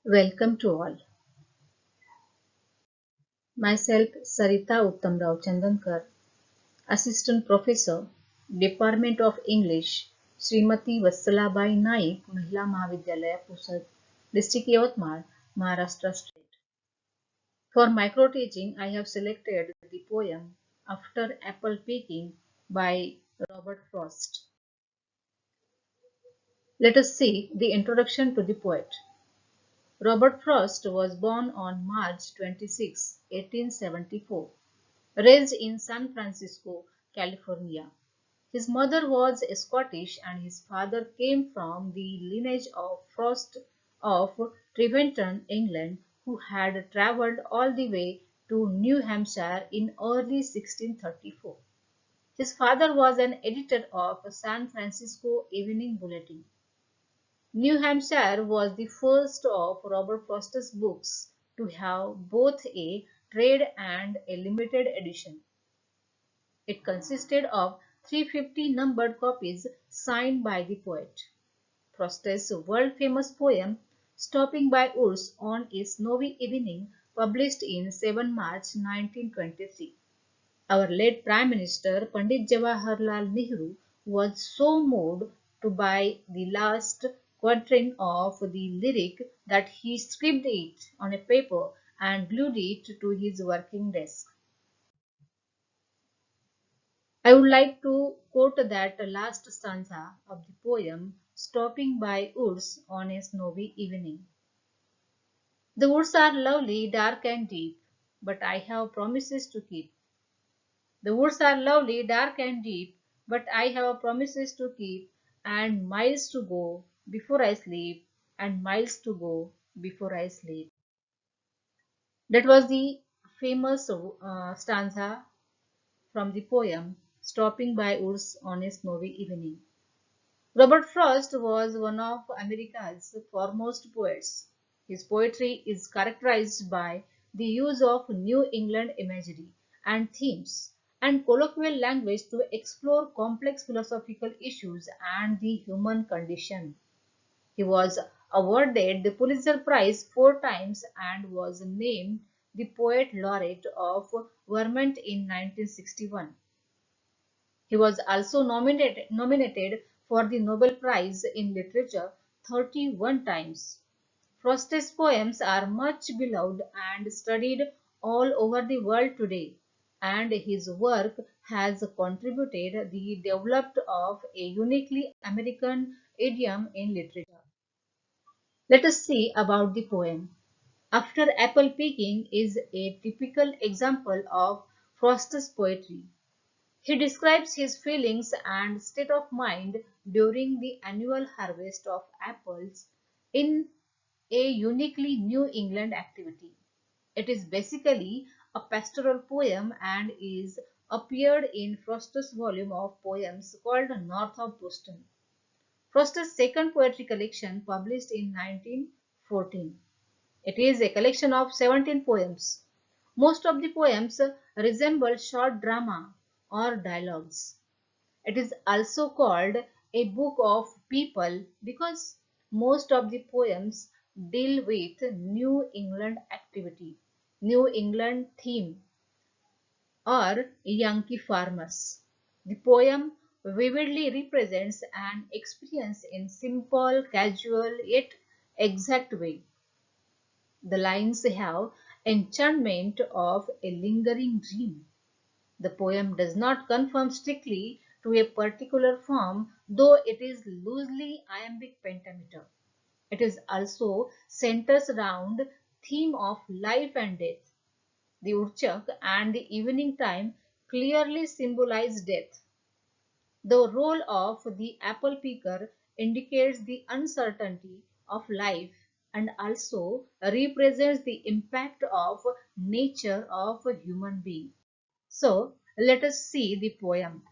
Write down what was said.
Welcome to all. Myself Sarita Uttamrao Chandankar, Assistant Professor, Department of English, Srimati Vatsalabai Naik, Mahila Mahavidyalaya Pusat, District Yavatmal, Maharashtra State. For micro teaching, I have selected the poem After Apple Picking by Robert Frost. Let us see the introduction to the poet. Robert Frost was born on March 26, 1874. Raised in San Francisco, California. His mother was Scottish and his father came from the lineage of Frost of Treventon, England, who had travelled all the way to New Hampshire in early 1634. His father was an editor of San Francisco Evening Bulletin. New Hampshire was the first of Robert Frost's books to have both a trade and a limited edition. It consisted of 350 numbered copies signed by the poet. Frost's world-famous poem Stopping by Woods on a Snowy Evening, published in 7 March 1923. Our late Prime Minister Pandit Jawaharlal Nehru was so moved to by the last quatrain of the lyric that he scribbled it on a paper and glued it to his working desk. I would like to quote that last stanza of the poem Stopping by Woods on a Snowy Evening. The woods are lovely, dark and deep, but I have promises to keep. The woods are lovely, dark and deep, but I have promises to keep, and miles to go before I sleep, and miles to go before I sleep. That was the famous stanza from the poem Stopping by Woods on a Snowy Evening. Robert Frost was one of America's foremost poets. His poetry is characterized by the use of New England imagery and themes and colloquial language to explore complex philosophical issues and the human condition. He was awarded the Pulitzer Prize 4 times and was named the Poet Laureate of Vermont in 1961. He was also nominated for the Nobel Prize in Literature 31 times. Frost's poems are much beloved and studied all over the world today, and his work has contributed the development of a uniquely American idiom in literature. Let us see about the poem. After Apple Picking is a typical example of Frost's poetry. He describes his feelings and state of mind during the annual harvest of apples in a uniquely New England activity. It is basically a pastoral poem and is appeared in Frost's volume of poems called North of Boston. Frost's second poetry collection published in 1914. It is a collection of 17 poems. Most of the poems resemble short drama or dialogues. It is also called a book of people because most of the poems deal with New England activity, New England theme, or Yankee farmers. The poem vividly represents an experience in simple, casual, yet exact way. The lines have enchantment of a lingering dream. The poem does not conform strictly to a particular form, though it is loosely iambic pentameter. It is also centers around theme of life and death. The woodchuck and the evening time clearly symbolize death. The role of the apple picker indicates the uncertainty of life and also represents the impact of nature of a human being. So let us see the poem.